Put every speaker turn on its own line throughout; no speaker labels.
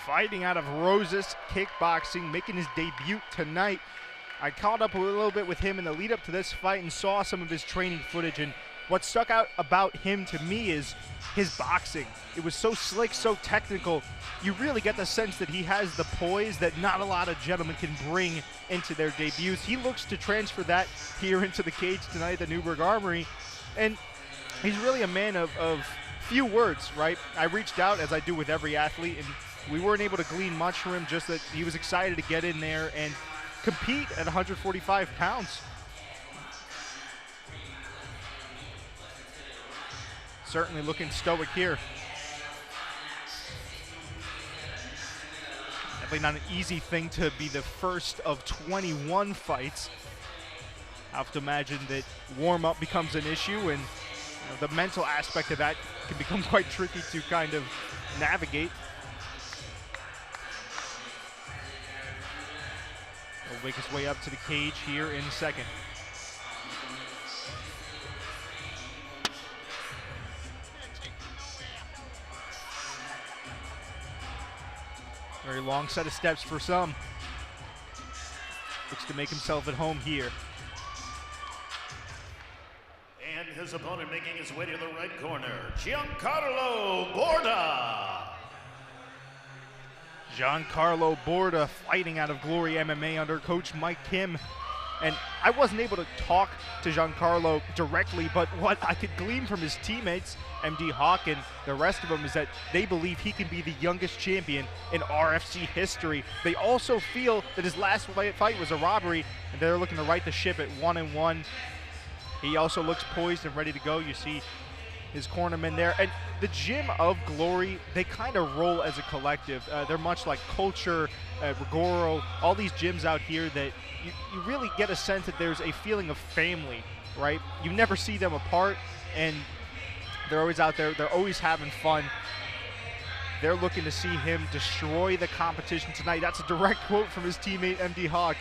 fighting out of Rosas Kickboxing, making his debut tonight. I caught up a little bit with him in the lead up to this fight and saw some of his training footage, and what stuck out about him to me is his boxing. It was so slick, so technical. You really get the sense that he has the poise that not a lot of gentlemen can bring into their debuts. He looks to transfer that here into the cage tonight at the Newburgh Armory, and he's really a man of few words, right? I reached out, as I do with every athlete, and we weren't able to glean much from him, just that he was excited to get in there and compete at 145 pounds. Certainly looking stoic here. Definitely not an easy thing to be the first of 21 fights. I have to imagine that warm-up becomes an issue, and the mental aspect of that can become quite tricky to kind of navigate. He'll make his way up to the cage here in a second. Very long set of steps for some. Looks to make himself at home here.
And his opponent making his way to the red corner, Gian Carlo Borda.
Gian Carlo Borda fighting out of Glory MMA under Coach Mike Kim. And I wasn't able to talk to Gian Carlo directly, but what I could glean from his teammates, MD Hawk and the rest of them, is that they believe he can be the youngest champion in RFC history. They also feel that his last fight was a robbery, and they're looking to right the ship at 1-1. He also looks poised and ready to go. You see his cornerman there. And the gym of Glory, they kind of roll as a collective. They're much like Culture, Rigoro, all these gyms out here that you really get a sense that there's a feeling of family, right? You never see them apart, and they're always out there. They're always having fun. They're looking to see him destroy the competition tonight. That's a direct quote from his teammate, MD Hawk.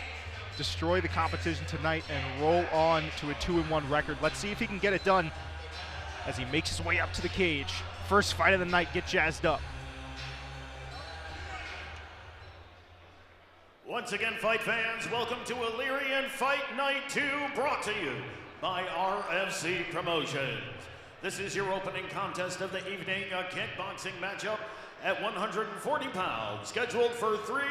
Destroy the competition tonight and roll on to a 2-1 record. Let's see if he can get it done as he makes his way up to the cage. First fight of the night, get jazzed up.
Once again, fight fans, welcome to Illyrian Fight Night 2, brought to you by RFC Promotions. This is your opening contest of the evening, a kickboxing matchup at 140 pounds, scheduled for 3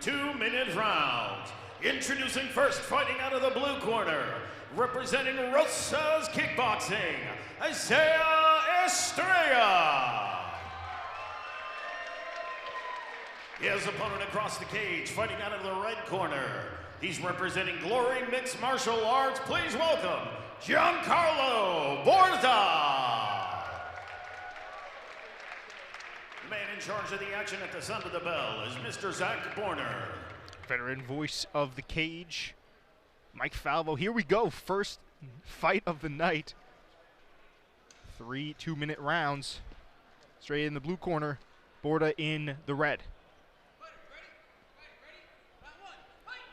2-minute rounds. Introducing first, fighting out of the blue corner, representing Rosas Kickboxing, Izayah Estrella. His opponent across the cage, fighting out of the red corner, he's representing Glory Mixed Martial Arts. Please welcome Gian Carlo Borda. The man in charge of the action at the sound of the bell is Mr. Zach Borner.
Veteran voice of the cage, Mike Falvo. Here we go, first fight of the night. 3 2-minute rounds. Straight in the blue corner, Borda in the red.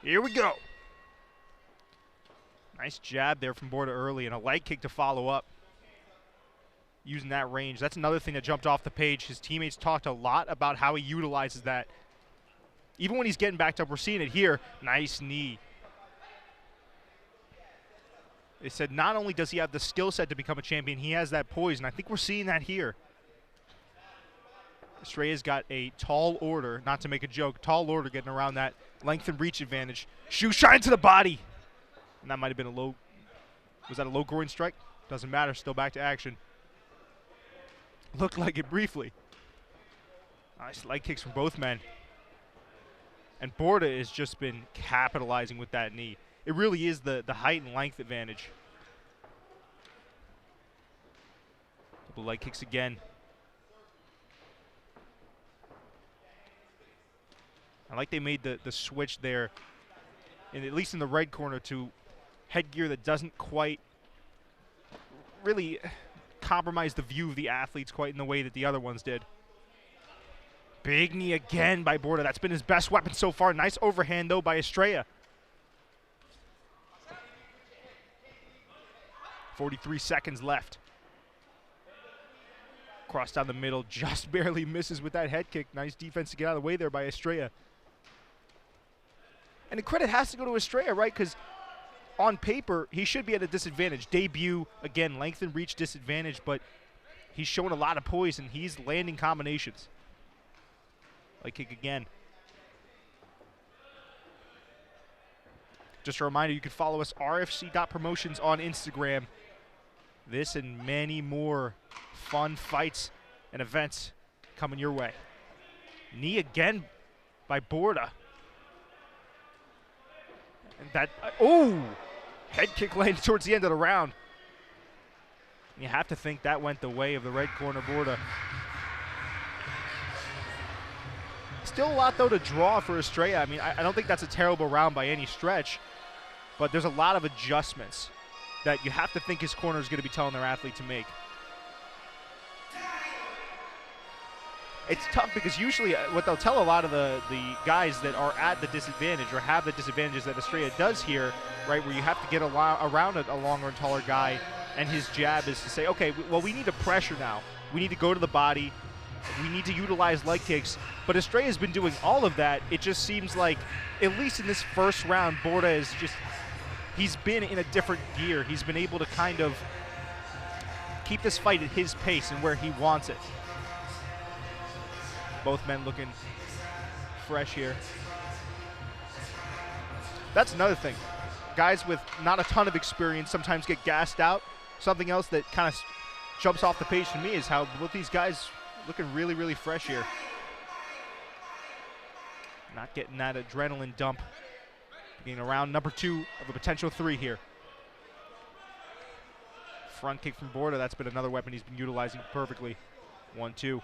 Here we go. Nice jab there from Borda early and a leg kick to follow up. Using that range. That's another thing that jumped off the page. His teammates talked a lot about how he utilizes that. Even when he's getting backed up, we're seeing it here. Nice knee. They said not only does he have the skill set to become a champion, he has that poise, and I think we're seeing that here. Estrella's got a tall order, not to make a joke, tall order getting around that length and reach advantage. Shoe shine to the body. And that might have been a low, was that a low groin strike? Doesn't matter, still back to action. Looked like it briefly. Nice leg kicks from both men. And Borda has just been capitalizing with that knee. It really is the height and length advantage. Couple leg kicks again. I like they made the switch there, at least in the red corner, to headgear that doesn't quite really compromise the view of the athletes quite in the way that the other ones did. Big knee again by Borda. That's been his best weapon so far. Nice overhand, though, by Estrella. 43 seconds left. Cross down the middle, just barely misses with that head kick. Nice defense to get out of the way there by Estrella. And the credit has to go to Estrella, right? Because on paper, he should be at a disadvantage. Debut, again, length and reach disadvantage, but he's showing a lot of poise, and he's landing combinations. Leg kick again. Just a reminder, you can follow us, rfc.promotions on Instagram. This and many more fun fights and events coming your way. Knee again by Borda. And that, head kick landed towards the end of the round. You have to think that went the way of the red corner Borda. Still a lot, though, to draw for Estrella. I mean, I don't think that's a terrible round by any stretch, but there's a lot of adjustments that you have to think his corner is going to be telling their athlete to make. It's tough because usually what they'll tell a lot of the guys that are at the disadvantage or have the disadvantages that Estrella does here, right, where you have to get around a longer and taller guy, and his jab is to say, okay, well, we need to pressure now. We need to go to the body. We need to utilize leg kicks. But Estrella's been doing all of that. It just seems like, at least in this first round, Borda is just, he's been in a different gear. He's been able to kind of keep this fight at his pace and where he wants it. Both men looking fresh here. That's another thing. Guys with not a ton of experience sometimes get gassed out. Something else that kind of jumps off the page to me is how both these guys looking really, really fresh here. Not getting that adrenaline dump. Being around number 2 of a potential 3 here. Front kick from Borda. That's been another weapon he's been utilizing perfectly. 1-2.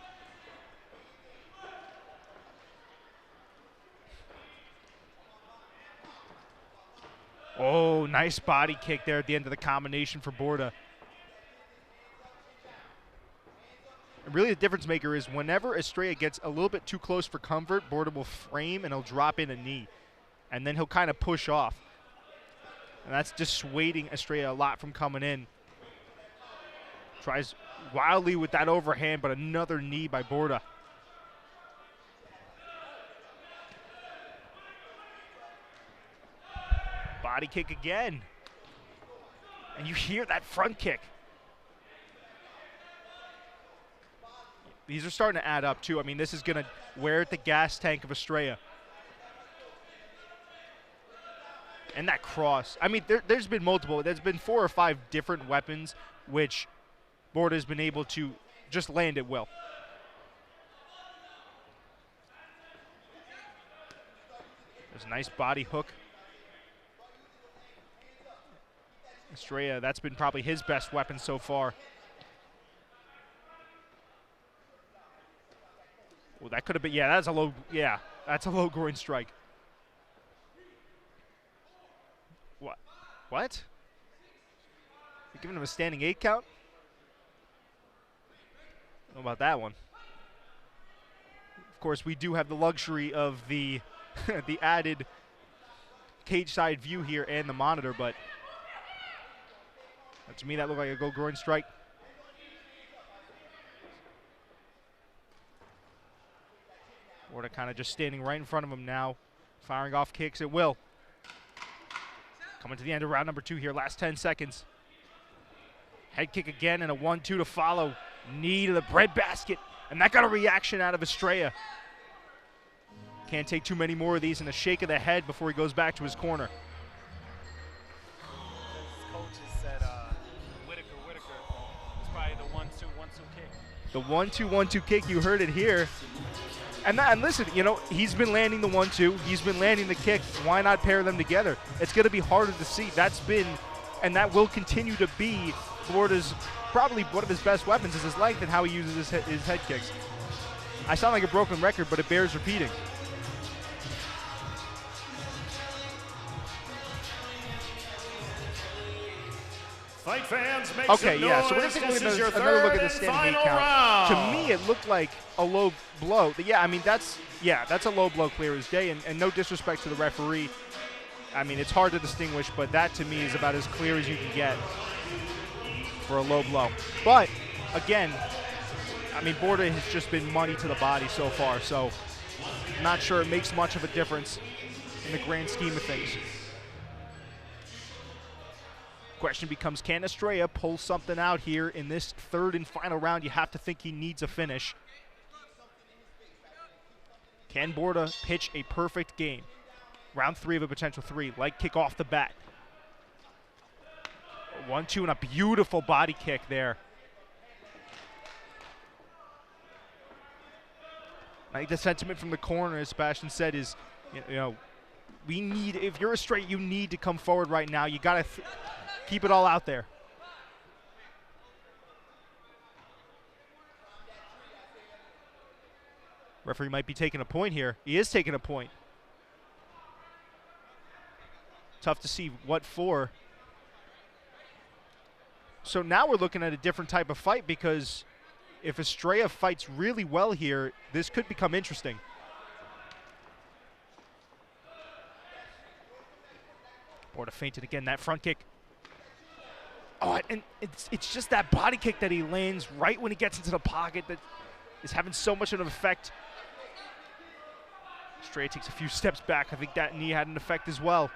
Oh, nice body kick there at the end of the combination for Borda. And really the difference maker is whenever Estrella gets a little bit too close for comfort, Borda will frame and he'll drop in a knee. And then he'll kind of push off. And that's dissuading Estrella a lot from coming in. Tries wildly with that overhand, but another knee by Borda. Body kick again. And you hear that front kick. These are starting to add up, too. I mean, this is going to wear at the gas tank of Estrella. And that cross. I mean, there's been multiple. There's been 4 or 5 different weapons which Borda has been able to just land at will. There's a nice body hook. Estrella, that's been probably his best weapon so far. Well, that could have been, yeah, that's a low groin strike. What? You're giving him a standing 8 count? I don't know about that one. Of course, we do have the luxury of the the added cage side view here and the monitor, but to me that looked like a go groin strike. Borda kind of just standing right in front of him now, firing off kicks at will. Coming to the end of round number 2 here, last 10 seconds. Head kick again and a 1-2 to follow. Knee to the breadbasket, and that got a reaction out of Estrella. Can't take too many more of these, and a shake of the head before he goes back to his corner.
Coaches said Whitaker is probably the 1-2 kick.
The 1-2 kick, you heard it here. And listen, you know, he's been landing the 1-2. He's been landing the kick. Why not pair them together? It's going to be harder to see. That's been, and that will continue to be, Borda's probably one of his best weapons is his length and how he uses his head kicks. I sound like a broken record, but it bears repeating.
Fight fans, make
okay,
some
yeah,
noise.
so we're going to take
another
look at the standing 8 count.
Round.
To me, it looked like a low blow. Yeah, I mean, that's a low blow clear as day, and no disrespect to the referee. I mean, it's hard to distinguish, but that to me is about as clear as you can get for a low blow. But, again, I mean, Borda has just been money to the body so far, so I'm not sure it makes much of a difference in the grand scheme of things. Question becomes, can Estrella pull something out here in this third and final round? You have to think he needs a finish. Can Borda pitch a perfect game? Round 3 of a potential 3, like kick off the bat. 1-2 and a beautiful body kick there. I think the sentiment from the corner, as Sebastian said, is, you know, we need, if you're a straight, you need to come forward right now. You got to keep it all out there. Referee might be taking a point here. He is taking a point. Tough to see what for. So now we're looking at a different type of fight, because if Estrella fights really well here, this could become interesting. Borda feinted again, that front kick. Oh, and it's just that body kick that he lands right when he gets into the pocket that is having so much of an effect. Estrella takes a few steps back. I think that knee had an effect as well.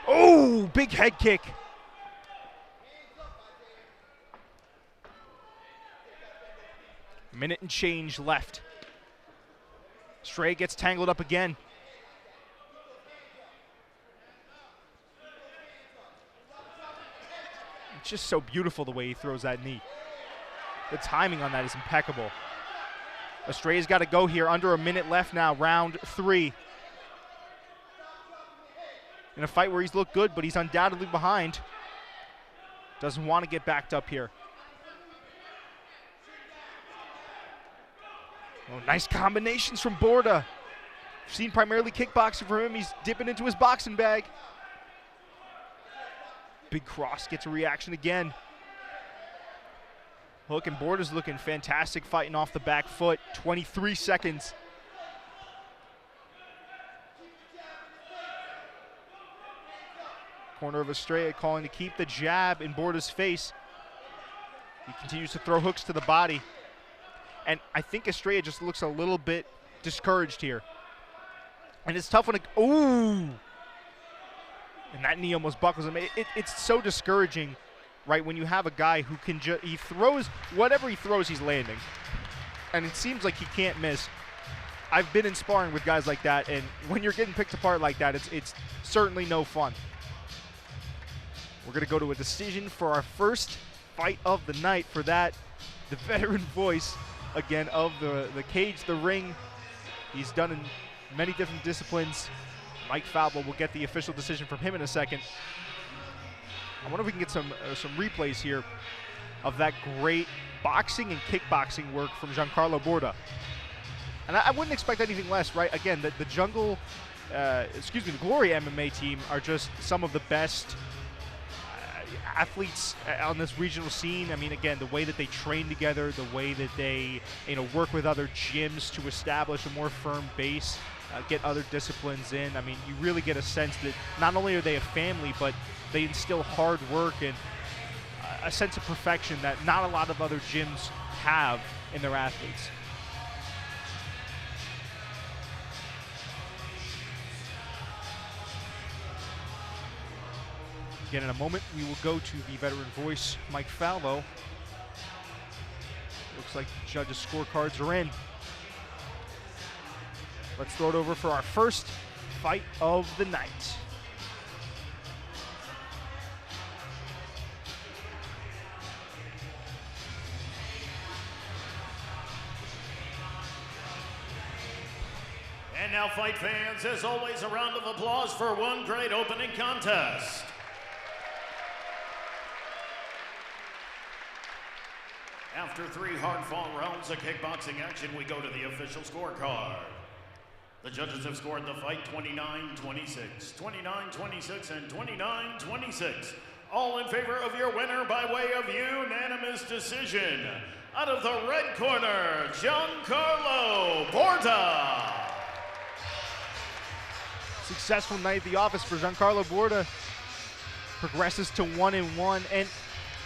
Oh, big head kick. Minute and change left. Estrella gets tangled up again. It's just so beautiful the way he throws that knee. The timing on that is impeccable. Estrella's got to go here. Under a minute left now, round 3. In a fight where he's looked good, but he's undoubtedly behind. Doesn't want to get backed up here. Oh, nice combinations from Borda. We've seen primarily kickboxing from him. He's dipping into his boxing bag. Big cross gets a reaction again. Hook, and Borda's looking fantastic fighting off the back foot. 23 seconds. Corner of Estrella calling to keep the jab in Borda's face. He continues to throw hooks to the body. And I think Estrella just looks a little bit discouraged here. And it's tough when it, ooh! And that knee almost buckles him. It's so discouraging, right, when you have a guy who can just, he throws, whatever he throws, he's landing. And it seems like he can't miss. I've been in sparring with guys like that, and when you're getting picked apart like that, it's certainly no fun. We're going to go to a decision for our first fight of the night. For that, the veteran voice, again, of the cage, the ring. He's done in many different disciplines. Mike Falbo will get the official decision from him in a second. I wonder if we can get some replays here of that great boxing and kickboxing work from Gian Carlo Borda. And I wouldn't expect anything less, right? Again, the Jungle, the Glory MMA team are just some of the best athletes on this regional scene. I mean, again, the way that they train together, the way that they, work with other gyms to establish a more firm base, get other disciplines in. I mean, you really get a sense that not only are they a family, but they instill hard work and a sense of perfection that not a lot of other gyms have in their athletes. Again, in a moment, we will go to the veteran voice, Mike Falvo. Looks like the judges' scorecards are in. Let's throw it over for our first fight of the night.
And now, fight fans, as always, a round of applause for one great opening contest. After 3 hard-fought rounds of kickboxing action, we go to the official scorecard. The judges have scored the fight 29-26, 29-26, and 29-26. All in favor of your winner by way of unanimous decision. Out of the red corner, Gian Carlo Borda.
Successful night at the office for Gian Carlo Borda. Progresses to 1-1. And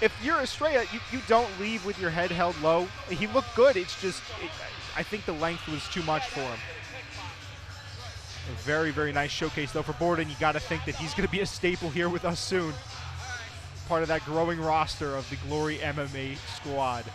if you're Estrella, you don't leave with your head held low. He looked good. It's just, I think the length was too much for him. A very, very nice showcase, though, for Borda, and you got to think that he's going to be a staple here with us soon. Part of that growing roster of the Glory MMA squad.